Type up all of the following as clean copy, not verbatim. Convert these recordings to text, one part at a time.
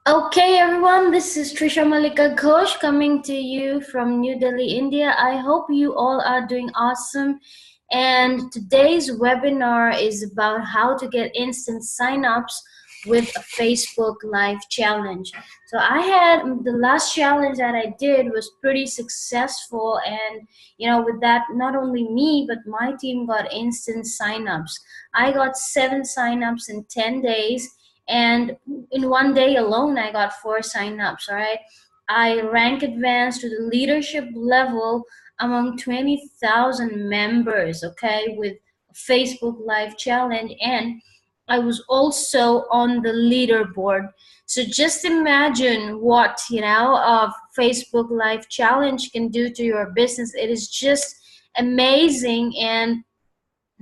Okay, everyone, this is Trisha Malika Ghosh coming to you from New Delhi, India. I hope you all are doing awesome. And today's webinar is about how to get instant signups with a Facebook Live challenge. So I had the last challenge that I did was pretty successful, and with that, not only me but my team got instant signups. I got 7 signups in 10 days, and in one day alone I got 4 signups. All right, I rank advanced to the leadership level among 20,000 members, okay, with Facebook Live challenge, and I was also on the leaderboard. So just imagine what a Facebook Live challenge can do to your business. It is just amazing, and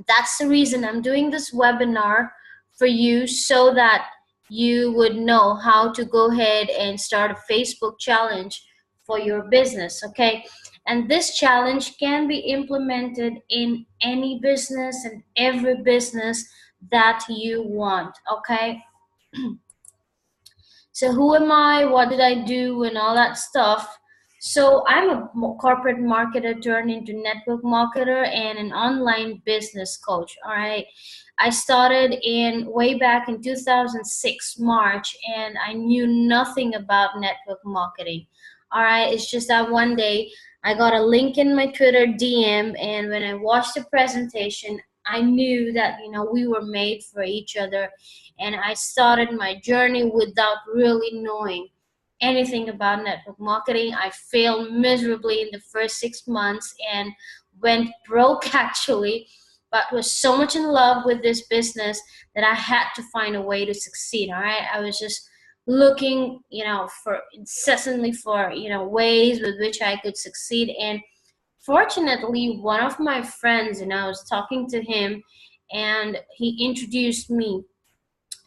that's the reason I'm doing this webinar for you, so that you would know how to go ahead and start a Facebook challenge for your business, okay? And this challenge can be implemented in any business and every business that you want, okay? So who am I? What did I do? And all that stuff. So I'm a corporate marketer turned into network marketer and an online business coach. All right. I started in way back in 2006 March, and I knew nothing about network marketing. All right. It's just that one day I got a link in my Twitter DM, and when I watched the presentation, I knew that we were made for each other, and I started my journey without really knowing anything about network marketing. I failed miserably in the first 6 months and went broke actually, but was so much in love with this business that I had to find a way to succeed. All right, I was just looking, for incessantly for ways with which I could succeed. And fortunately, one of my friends, I was talking to him, and he introduced me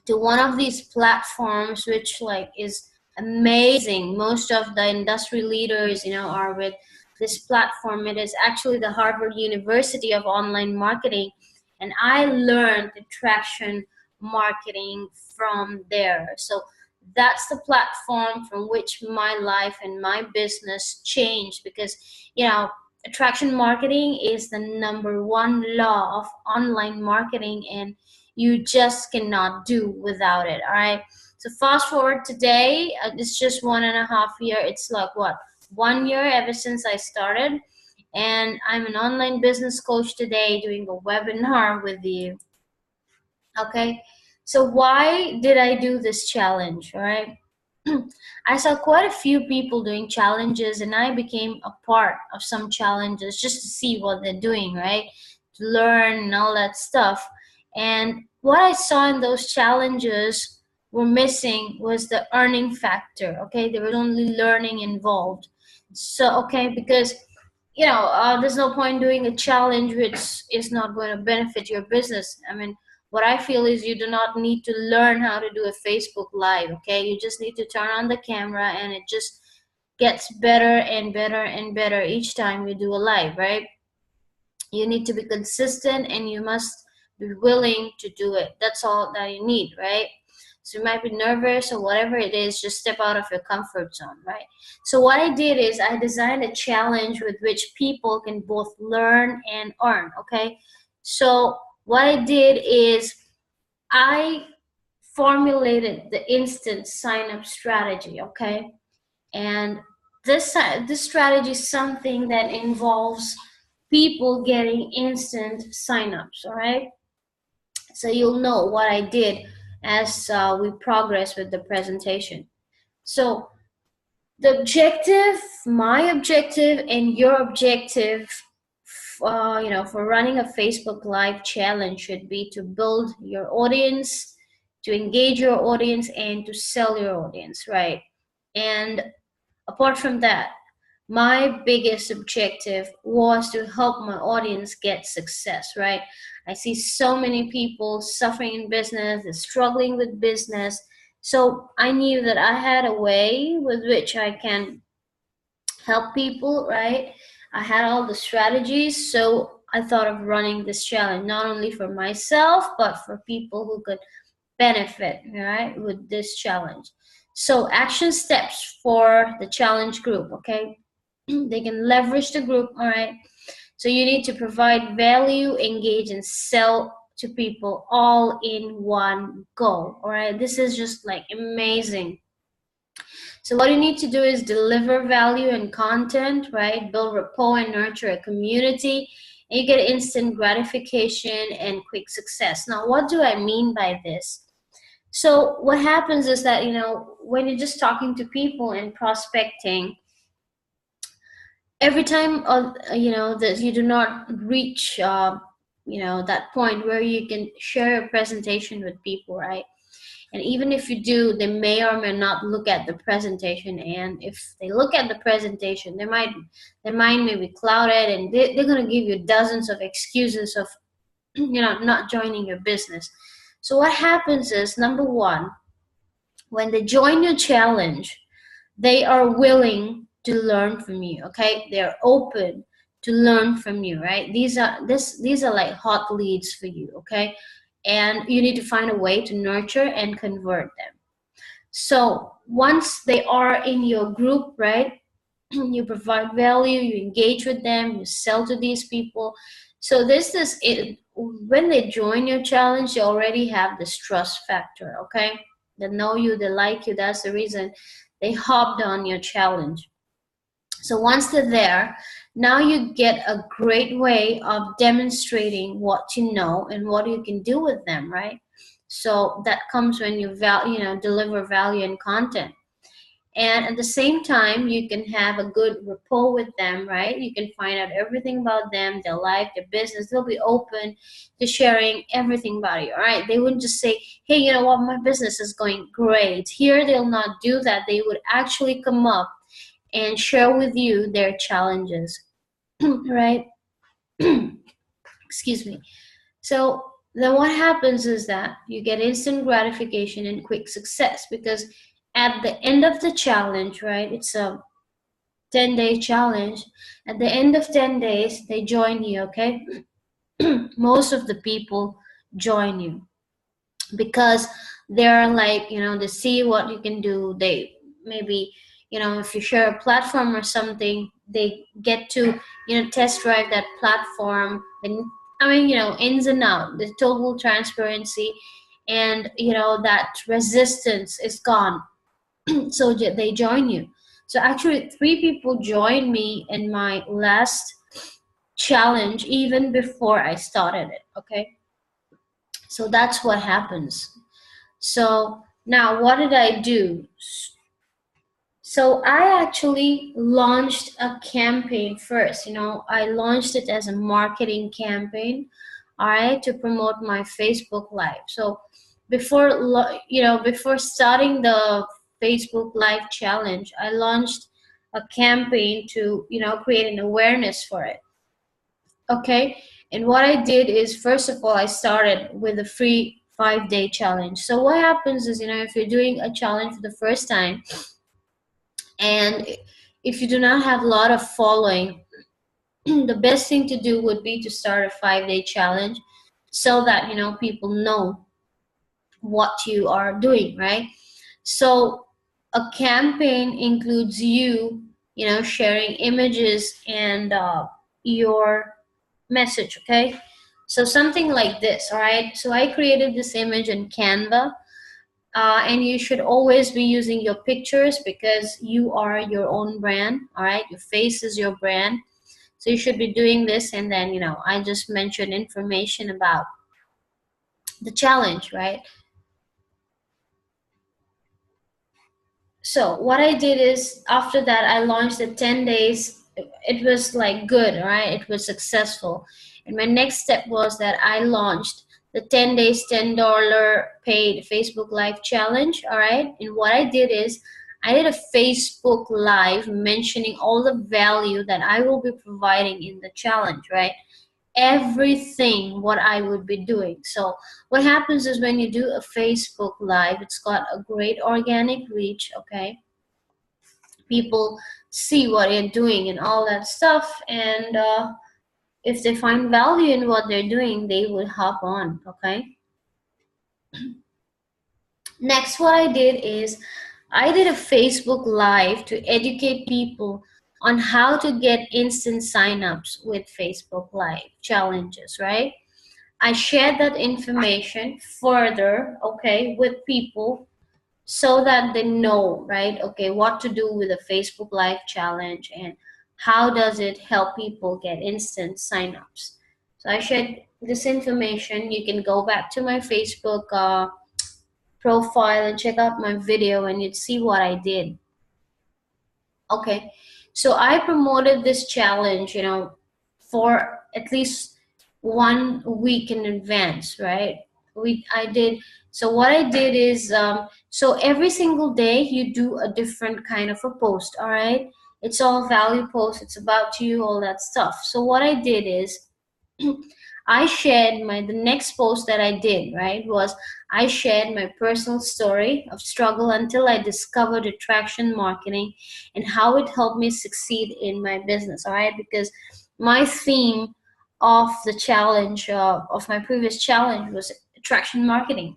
to one of these platforms, which like is amazing. Most of the industry leaders are with this platform. It is actually the Harvard University of Online Marketing, and I learned attraction marketing from there. So that's the platform from which my life and my business changed, because attraction marketing is the #1 law of online marketing, and you just cannot do without it. All right, so fast forward today, it's just 1.5 year. It's like what, 1 year ever since I started, and I'm an online business coach today doing a webinar with you. Okay, so why did I do this challenge? All right, I saw quite a few people doing challenges, and I became a part of some challenges just to see what they're doing, right? To learn and all that stuff. And what I saw in those challenges were missing was the earning factor, okay? There was only learning involved. So, okay, because there's no point doing a challenge which is not going to benefit your business. I mean, what I feel is you do not need to learn how to do a Facebook Live, okay? You just need to turn on the camera, and it just gets better and better and better each time you do a live, right? You need to be consistent, and you must be willing to do it. That's all that you need, right? So you might be nervous or whatever it is, just step out of your comfort zone, right? So what I did is I designed a challenge with which people can both learn and earn, okay? So what I did is I formulated the instant sign up strategy, okay? And this strategy is something that involves people getting instant signups, all right? So you'll know what I did as we progress with the presentation. So the objective, my objective, and your objective, for running a Facebook Live challenge should be to build your audience, to engage your audience, and to sell your audience, right? And apart from that, my biggest objective was to help my audience get success, right? I see so many people suffering in business, they're struggling with business. So I knew that I had a way with which I can help people, right? I had all the strategies, so I thought of running this challenge, not only for myself, but for people who could benefit, right, with this challenge. So action steps for the challenge group, okay? They can leverage the group, all right? So you need to provide value, engage, and sell to people all in one go, all right? This is just like amazing. So what you need to do is deliver value and content, right? Build rapport and nurture a community. And you get instant gratification and quick success. Now, what do I mean by this? So what happens is that, when you're just talking to people and prospecting, every time, that you do not reach, that point where you can share a presentation with people, right? And even if you do, they may or may not look at the presentation. And if they look at the presentation, their mind may be clouded, and they're going to give you dozens of excuses of, not joining your business. So what happens is, number one, when they join your challenge, they are willing to learn from you, okay? They're open to learn from you, right? These are like hot leads for you, okay? And you need to find a way to nurture and convert them. So once they are in your group, right, you provide value, you engage with them, you sell to these people. So when they join your challenge, they already have this trust factor, okay? They know you, they like you. That's the reason they hopped on your challenge. So once they're there, now you get a great way of demonstrating what you know and what you can do with them, right? So that comes when you deliver value and content. And at the same time, you can have a good rapport with them, right? You can find out everything about them, their life, their business. They'll be open to sharing everything about you, all right? They wouldn't just say, hey, you know what, my business is going great. Here, they'll not do that. They would actually come up and share with you their challenges, right? Excuse me. So then what happens is that you get instant gratification and quick success, because at the end of the challenge, right, it's a 10-day challenge. At the end of 10 days, they join you, okay? Most of the people join you because they're like, they see what you can do. They maybe, if you share a platform or something, they get to, test drive that platform. And ins and out, the total transparency, and that resistance is gone. So they join you. So actually 3 people joined me in my last challenge even before I started it, okay? So that's what happens. So now what did I do? So I actually launched a campaign first. I launched it as a marketing campaign, all right, to promote my Facebook Live. So before starting the Facebook Live challenge, I launched a campaign to, create an awareness for it. Okay. And what I did is, first of all, I started with a free 5-day challenge. So what happens is, if you're doing a challenge for the first time, and if you do not have a lot of following, the best thing to do would be to start a 5-day challenge so that, people know what you are doing, right? So a campaign includes you, sharing images and your message, okay? So something like this, all right? So I created this image in Canva. And you should always be using your pictures because you are your own brand, all right? Your face is your brand. So you should be doing this. And then, I just mentioned information about the challenge, right? So what I did is, after that, I launched the 10 days. It was like good, right? It was successful. And my next step was that I launched the 10 days, $10 paid Facebook Live challenge, all right? And what I did is, I did a Facebook Live mentioning all the value that I will be providing in the challenge, right? Everything what I would be doing. So what happens is, when you do a Facebook Live, it's got a great organic reach, okay? People see what you're doing and all that stuff, and if they find value in what they're doing, they will hop on, okay? Next, what I did is, I did a Facebook Live to educate people on how to get instant signups with Facebook Live challenges, right? I shared that information further, okay, with people so that they know, right, okay, what to do with a Facebook Live challenge and how does it help people get instant signups. So I shared this information. You can go back to my Facebook profile and check out my video and you'd see what I did. Okay, so I promoted this challenge, for at least 1 week in advance, right? I did. So what I did is, so every single day you do a different kind of a post, all right? It's all value post. It's about you, all that stuff. So what I did is, I shared the next post that I did, right, was I shared my personal story of struggle until I discovered attraction marketing and how it helped me succeed in my business, all right? Because my theme of the challenge, of my previous challenge, was attraction marketing,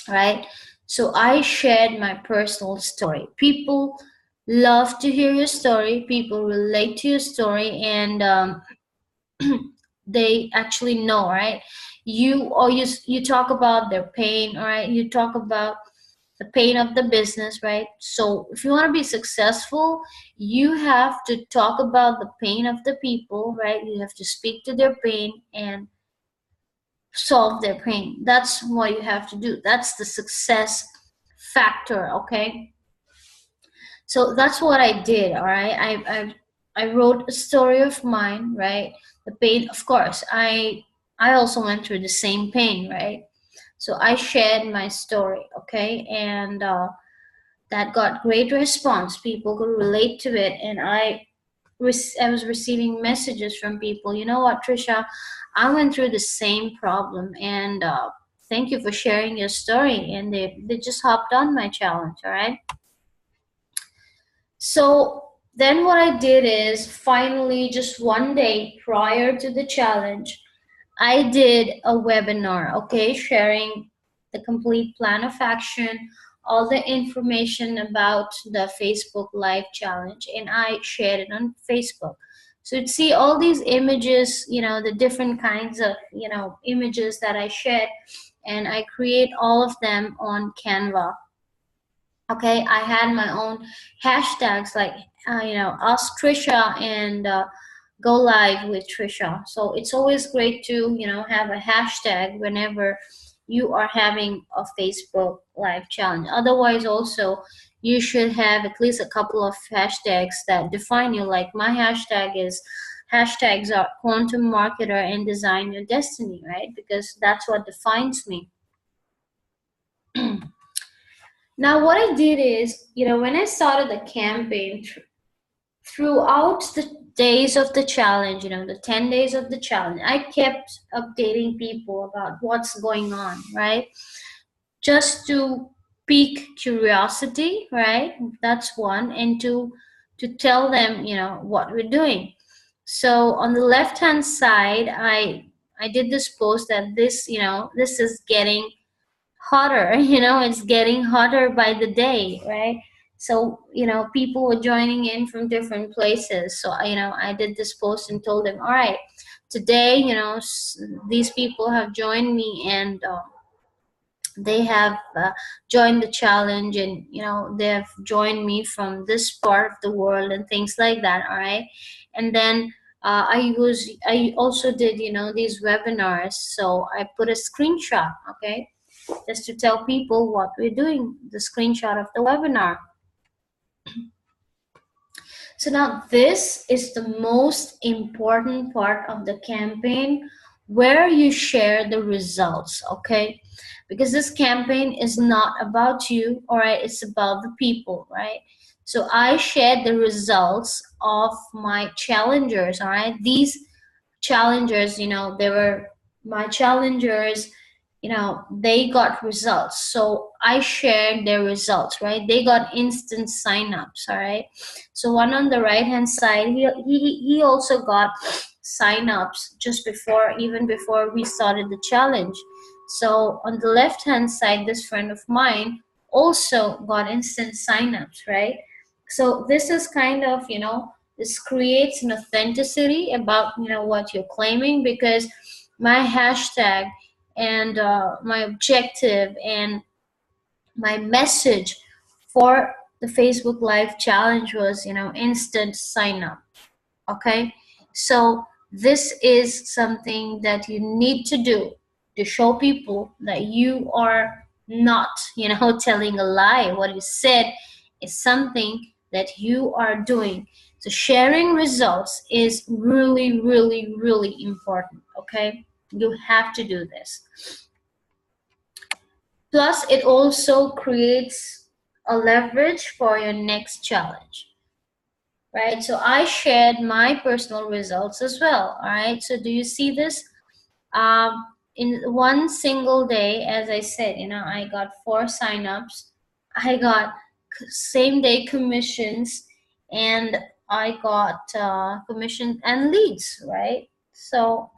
right? So I shared my personal story. People love to hear your story, people relate to your story, and they actually know, right? You talk about their pain, all right? You talk about the pain of the business, right? So if you want to be successful, you have to talk about the pain of the people, right? You have to speak to their pain and solve their pain. That's what you have to do. That's the success factor, okay? So that's what I did, all right? I wrote a story of mine, right? The pain, of course. I also went through the same pain, right? So I shared my story, okay, and that got great response. People could relate to it, and I was receiving messages from people. You know what, Trisha? I went through the same problem, and thank you for sharing your story. And they just hopped on my challenge, all right? So then what I did is finally, just one day prior to the challenge, I did a webinar, okay, sharing the complete plan of action, all the information about the Facebook Live challenge, and I shared it on Facebook. So you'd see all these images, the different kinds of, images that I shared, and I create all of them on Canva. Okay, I had my own hashtags like ask Trisha and go live with Trisha. So it's always great to have a hashtag whenever you are having a Facebook live challenge. Otherwise, also you should have at least a couple of hashtags that define you. Like my hashtags are quantum marketer and design your destiny, right? Because that's what defines me. Now, what I did is, when I started the campaign, throughout the days of the challenge, the 10 days of the challenge, I kept updating people about what's going on, right? Just to pique curiosity, right? That's one. And to tell them, what we're doing. So on the left-hand side, I did this post that this is getting hotter. It's getting hotter by the day, right? So people were joining in from different places. So I did this post and told them, all right, today these people have joined me, and they have joined the challenge, and they have joined me from this part of the world and things like that, all right? And then I also did these webinars, so I put a screenshot, okay, just to tell people what we're doing, the screenshot of the webinar. So now this is the most important part of the campaign, where you share the results, okay? Because this campaign is not about you, all right? It's about the people, right? So I shared the results of my challengers, all right? These challengers, they were my challengers, they got results. So I shared their results, right? They got instant signups, all right? So one on the right hand side, he also got signups just even before we started the challenge. So on the left hand side, this friend of mine also got instant signups, right? So this is kind of, this creates an authenticity about, what you're claiming, because my hashtag and my objective and my message for the Facebook Live challenge was, instant sign up. Okay, so this is something that you need to do to show people that you are not, telling a lie. What you said is something that you are doing. So sharing results is really, really, really important. Okay, you have to do this. Plus, it also creates a leverage for your next challenge, right? So I shared my personal results as well. All right. So do you see this? In one single day, as I said, I got 4 signups. I got same day commissions, and I got commission and leads, right? So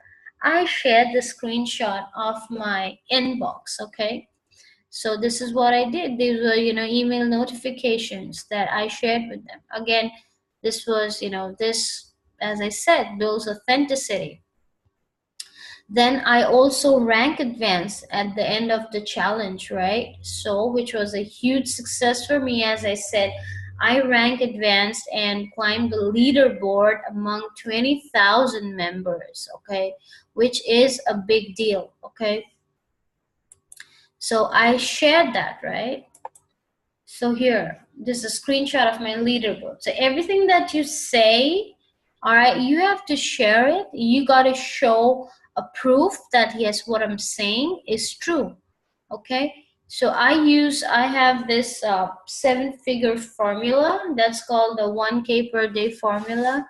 I shared the screenshot of my inbox. Okay. So this is what I did. These were, email notifications that I shared with them. Again, this was, this, as I said, builds authenticity. Then I also rank advanced at the end of the challenge, right? So, which was a huge success for me. As I said, I rank advanced and climbed the leaderboard among 20,000 members, okay? Which is a big deal, okay? So I shared that, right? So here, this is a screenshot of my leaderboard. So everything that you say, all right, you have to share it. You got to show a proof that yes, what I'm saying is true. Okay. So I have this 7-figure formula that's called the 1K per day formula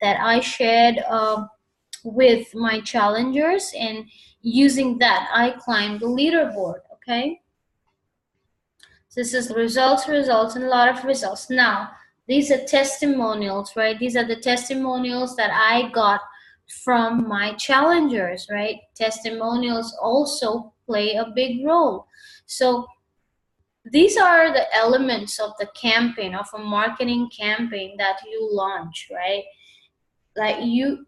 that I shared with my challengers, and using that, I climbed the leaderboard. Okay. This is results, and a lot of results. Now, these are testimonials, right? These are the testimonials that I got from my challengers, right? Testimonials also play a big role. So these are the elements of the campaign, of a marketing campaign that you launch, right? Like you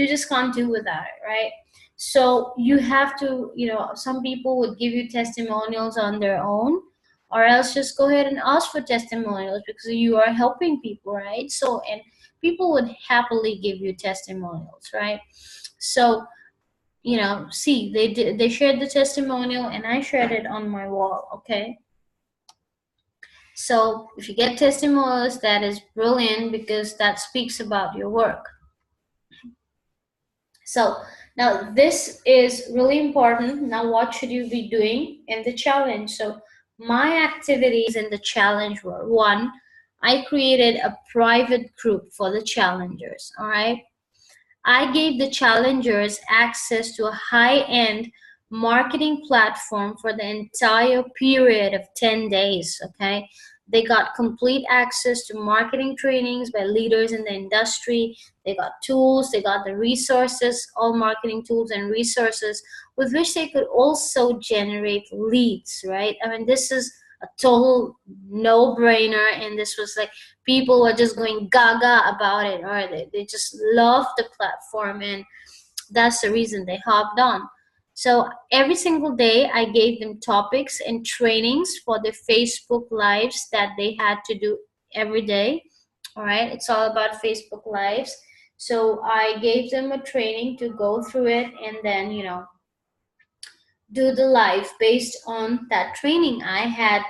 just can't do without it, right? So you have to, some people would give you testimonials on their own, or else just go ahead and ask for testimonials, because you are helping people, right? So, and people would happily give you testimonials, right? So, see, they shared the testimonial and I shared it on my wall. Okay, so if you get testimonials, that is brilliant, because that speaks about your work. So now this is really important. Now what should you be doing in the challenge? So my activities in the challenge were: 1, I created a private group for the challengers. All right. I gave the challengers access to a high-end marketing platform for the entire period of 10 days. Okay. They got complete access to marketing trainings by leaders in the industry. They got tools, they got the resources, all marketing tools and resources with which they could also generate leads, right? I mean, this is a total no-brainer, and this was like, people were just going gaga about it, or they just loved the platform, and that's the reason they hopped on. So every single day I gave them topics and trainings for the Facebook Lives that they had to do every day. All right, it's all about Facebook Lives. So I gave them a training to go through it, and then, do the live based on that training. I had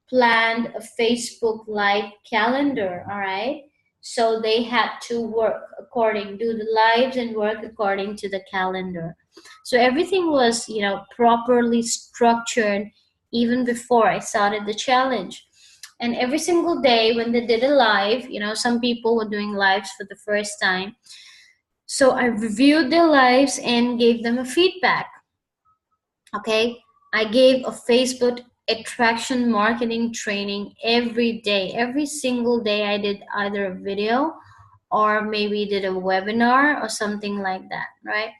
planned a Facebook Live calendar, all right? So they had to do the lives and work according to the calendar. So everything was, properly structured even before I started the challenge. And every single day when they did a live, some people were doing lives for the first time. So I reviewed their lives and gave them a feedback. Okay, I gave a Facebook attraction marketing training every day. Every single day I did either a video or maybe did a webinar or something like that, right?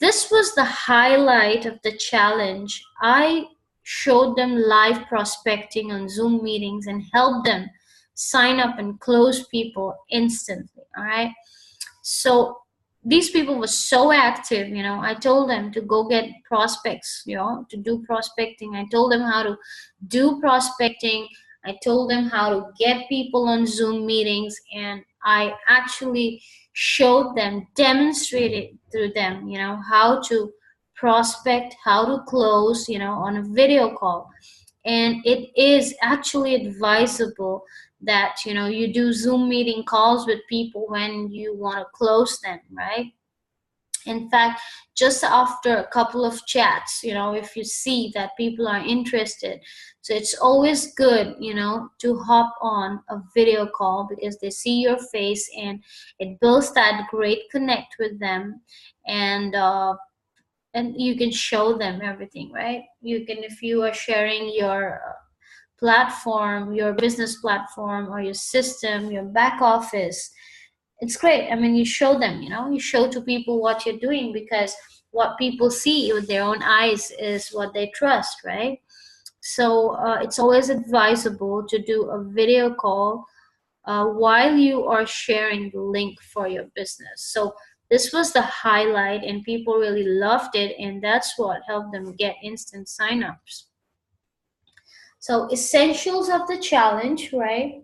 This was the highlight of the challenge. I showed them live prospecting on Zoom meetings, and helped them sign up and close people instantly. All right. So these people were so active. I told them to go get prospects, to do prospecting. I told them how to do prospecting. I told them how to get people on Zoom meetings, and I actually showed them, demonstrated through them, how to prospect, how to close, on a video call. And it is actually advisable that you do Zoom meeting calls with people when you want to close them, right? In fact, just after a couple of chats, if you see that people are interested, so it's always good, to hop on a video call, because they see your face and it builds that great connect with them. And you can show them everything, right? You can, if you are sharing your platform, your business platform, or your system, your back office, it's great. I mean, you show them, you show to people what you're doing, because what people see with their own eyes is what they trust, right? So it's always advisable to do a video call while you are sharing the link for your business. So this was the highlight, and people really loved it, and that's what helped them get instant signups. So essentials of the challenge, right?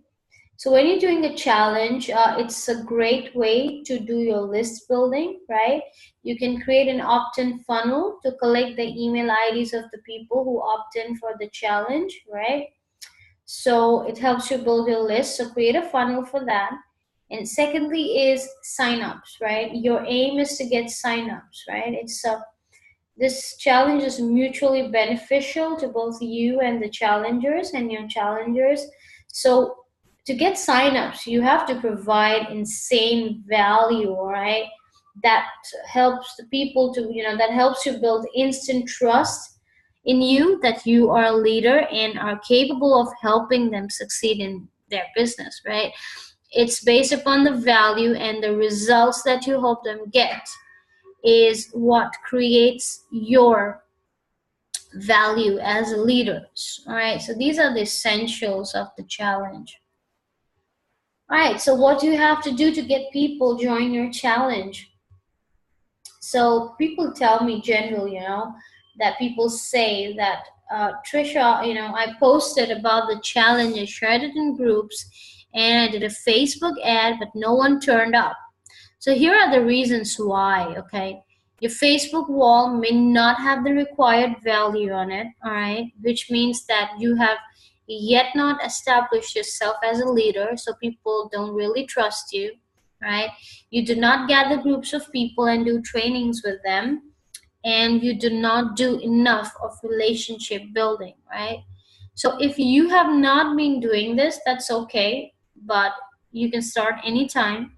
So when you're doing a challenge, it's a great way to do your list building, right? You can create an opt-in funnel to collect the email IDs of the people who opt in for the challenge, right? So it helps you build your list. So create a funnel for that. And secondly is signups, right? Your aim is to get signups, right? This challenge is mutually beneficial to both you and the challengers and your challengers. So to get signups, you have to provide insane value, right? That helps the people to, that helps you build instant trust in you, that you are a leader and are capable of helping them succeed in their business, right? It's based upon the value, and the results that you help them get is what creates your value as leaders. All right, so these are the essentials of the challenge. All right, so what do you have to do to get people join your challenge? So people tell me generally, that people say that, Trisha, I posted about the challenge, I shared it in groups, and I did a Facebook ad, but no one turned up. So here are the reasons why, okay? Your Facebook wall may not have the required value on it, all right? Which means that you have yet not established yourself as a leader, so people don't really trust you, right? You do not gather groups of people and do trainings with them, and you do not do enough of relationship building, right? So if you have not been doing this, that's okay, but you can start anytime.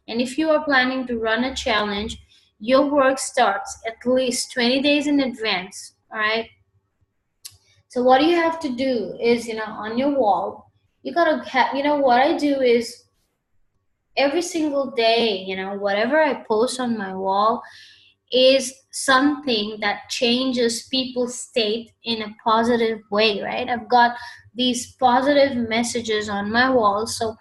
And if you are planning to run a challenge, your work starts at least 20 days in advance, all right? So what you have to do is, on your wall, you gotta have, what I do is every single day, whatever I post on my wall is something that changes people's state in a positive way, right? I've got these positive messages on my wall. So,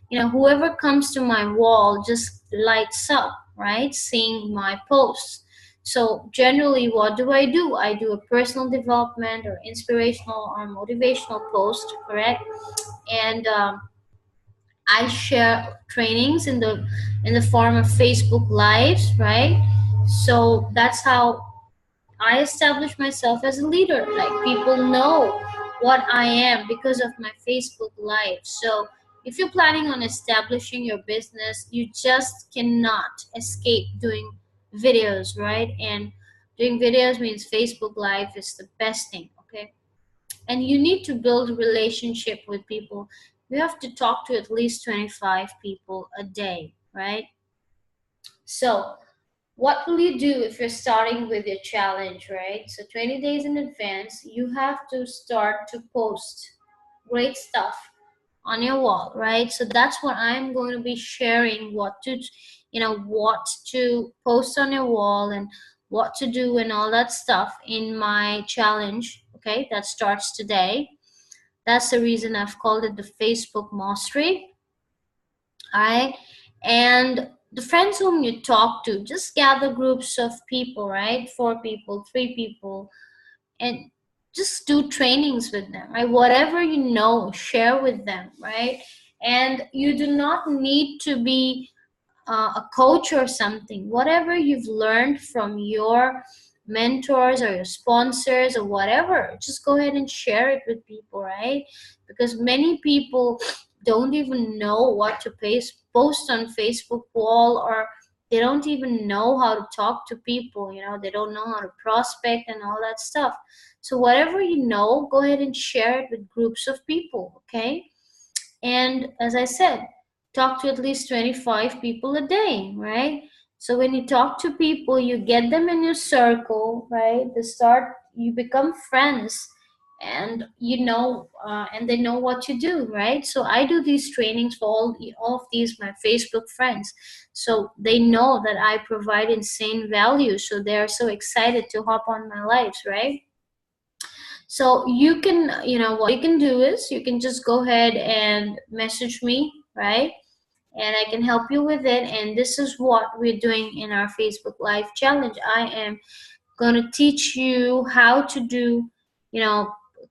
whoever comes to my wall just lights up, right? Seeing my posts. So generally, what do? I do a personal development or inspirational or motivational post, correct? And I share trainings in the form of Facebook Lives, right? So that's how I establish myself as a leader. Like, people know what I am because of my Facebook Live. So if you're planning on establishing your business, you just cannot escape doing videos, right? And doing videos means Facebook Live is the best thing, okay? And you need to build a relationship with people. You have to talk to at least 25 people a day, right? So what will you do if you're starting with your challenge, right? So 20 days in advance, you have to start to post great stuff on your wall, right? So that's what I'm going to be sharing, what to post on your wall and what to do and all that stuff in my challenge, okay, that starts today. That's the reason I've called it the Facebook Mastery. All right. And the friends whom you talk to, just gather groups of people, right? 4 people, 3 people, and just do trainings with them, right? Whatever you know, share with them, right? And you do not need to be a coach or something. Whatever you've learned from your mentors or your sponsors or whatever, just go ahead and share it with people, right? Because many people don't even know what to post on Facebook wall, or they don't even know how to talk to people, they don't know how to prospect and all that stuff. So whatever you know, go ahead and share it with groups of people, okay? And as I said, talk to at least 25 people a day, right? So when you talk to people, you get them in your circle, right? You become friends, and and they know what you do, right? So I do these trainings for all of these my Facebook friends, so they know that I provide insane value, so they're so excited to hop on my lives, right? So what you can do is you can just go ahead and message me, right? And I can help you with it. And this is what we're doing in our Facebook Live challenge. I am going to teach you how to do,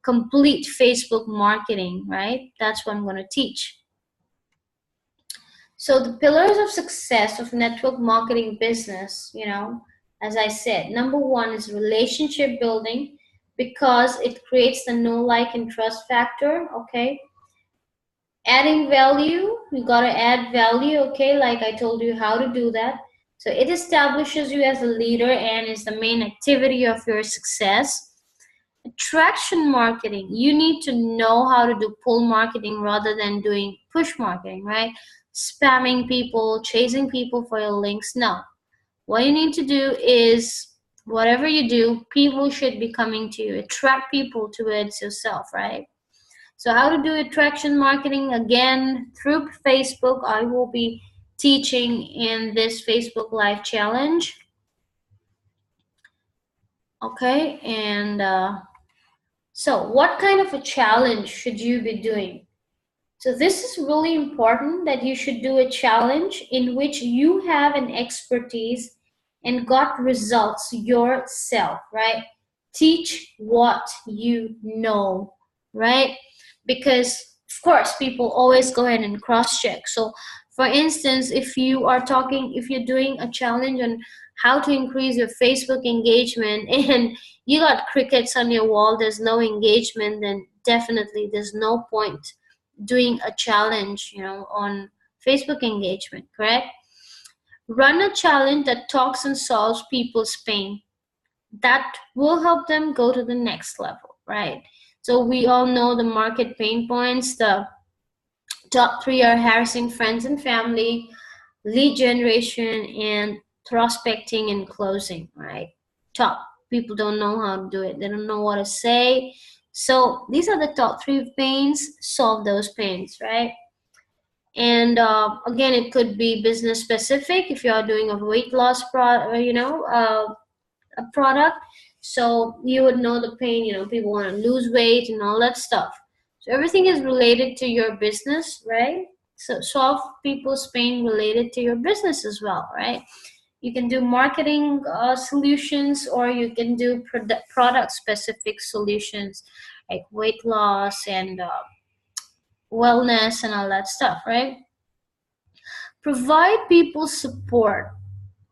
complete Facebook marketing, right? That's what I'm going to teach. So the pillars of success of network marketing business, as I said, number one is relationship building, because it creates the know, like, and trust factor, okay? Adding value, you got to add value, okay? Like I told you how to do that. So it establishes you as a leader and is the main activity of your success. Attraction marketing, you need to know how to do pull marketing rather than doing push marketing, right? Spamming people, chasing people for your links. No. What you need to do is, whatever you do, people should be coming to you. Attract people towards yourself, right? So how to do attraction marketing, again, through Facebook, I will be teaching in this Facebook Live challenge. Okay, and so what kind of a challenge should you be doing? So this is really important, that you should do a challenge in which you have an expertise and got results yourself, right? Teach what you know, right? Because of course people always go ahead and cross check. So for instance, if you're doing a challenge on how to increase your Facebook engagement and you got crickets on your wall, there's no engagement, then definitely there's no point doing a challenge, on Facebook engagement, correct? Run a challenge that talks and solves people's pain. That will help them go to the next level, right? So we all know the market pain points. The top 3 are harassing friends and family, lead generation, and prospecting and closing, right? Top. People don't know how to do it. They don't know what to say. So these are the top 3 pains. Solve those pains, right? And again, it could be business specific if you are doing a weight loss a product. So you would know the pain, people want to lose weight and all that stuff. So everything is related to your business, right? So solve people's pain related to your business as well, right? You can do marketing solutions, or you can do product specific solutions like weight loss and wellness and all that stuff, right? Provide people support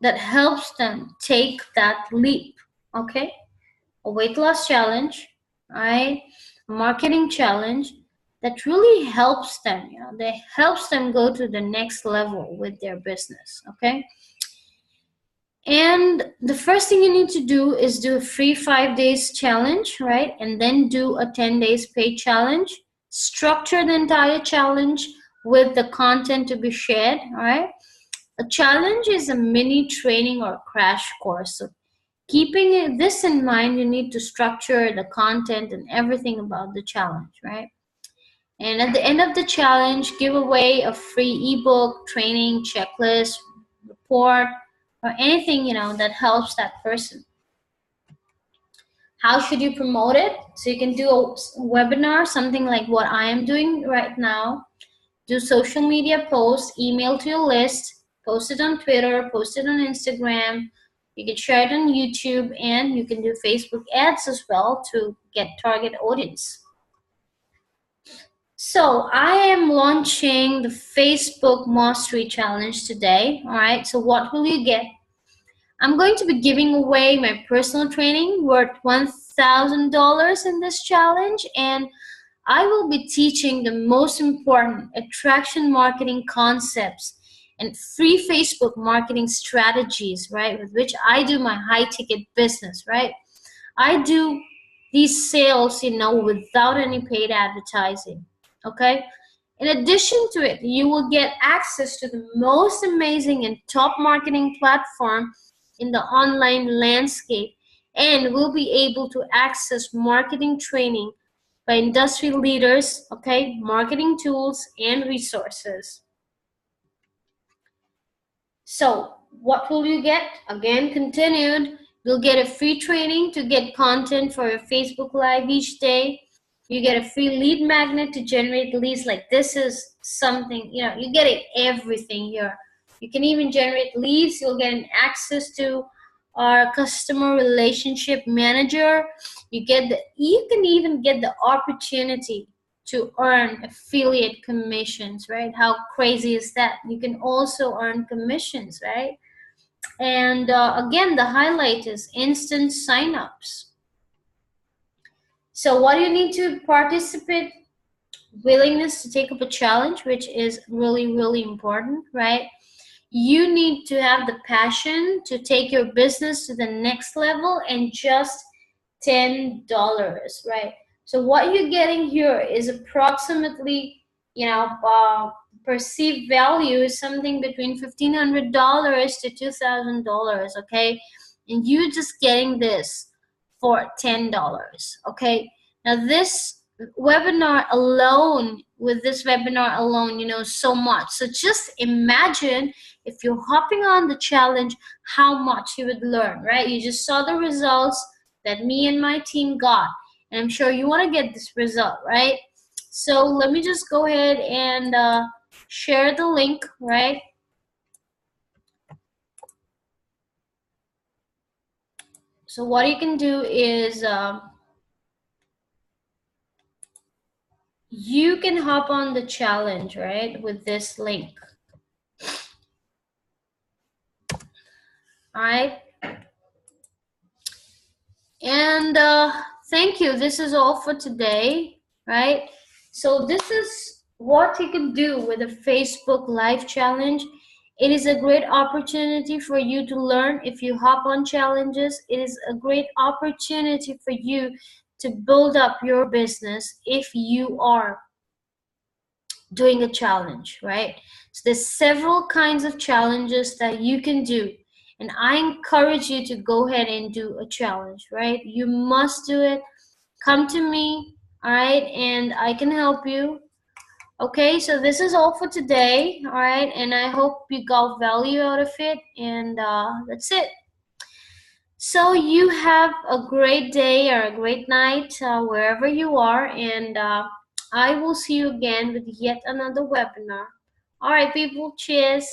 that helps them take that leap, okay? A weight loss challenge, right? A marketing challenge that really helps them, that helps them go to the next level with their business, okay? And the first thing you need to do is do a free 5 days challenge, right? And then do a 10 days paid challenge. Structure the entire challenge with the content to be shared, all right? A challenge is a mini training or crash course. So keeping this in mind, you need to structure the content and everything about the challenge, right? And at the end of the challenge, give away a free ebook, training, checklist, report, or anything, that helps that person. How should you promote it? So you can do a webinar, something like what I am doing right now. Do social media posts, email to your list, post it on Twitter, post it on Instagram. You can share it on YouTube, and you can do Facebook ads as well to get target audience. So I am launching the Facebook Mastery Challenge today. All right, so what will you get? I'm going to be giving away my personal training worth $1,000 in this challenge, and I will be teaching the most important attraction marketing concepts and free Facebook marketing strategies, right, with which I do my high ticket business, right? I do these sales, without any paid advertising, okay? In addition to it, you will get access to the most amazing and top marketing platform in the online landscape, and will be able to access marketing training by industry leaders, okay, marketing tools and resources. So what will you get? Again, continued. You'll get a free training to get content for your Facebook Live each day. You get a free lead magnet to generate leads. Like, this is something, you're getting everything here. You can even generate leads. You'll get an access to our customer relationship manager. You can even get the opportunity to earn affiliate commissions, right? How crazy is that? You can also earn commissions, right? And again, the highlight is instant signups. So what do you need to participate? Willingness to take up a challenge, which is really, really important, right? You need to have the passion to take your business to the next level, and just $10, right? So what you're getting here is approximately, perceived value is something between $1,500 to $2,000, okay? And you're just getting this for $10, okay? Now this webinar alone, with this webinar alone, so much. So just imagine if you're hopping on the challenge, how much you would learn, right? You just saw the results that me and my team got, and I'm sure you want to get this result, right? So let me just go ahead and share the link, right? So what you can do is you can hop on the challenge, right, with this link. All right. And thank you. This is all for today, right? So this is what you can do with a Facebook Live challenge. It is a great opportunity for you to learn. If you hop on challenges, it is a great opportunity for you to build up your business if you are doing a challenge, right? So there's several kinds of challenges that you can do, and I encourage you to go ahead and do a challenge, right? You must do it. Come to me, all right, and I can help you. Okay, so this is all for today, all right, and I hope you got value out of it, and that's it. So you have a great day or a great night wherever you are, and I will see you again with yet another webinar. All right, people, cheers.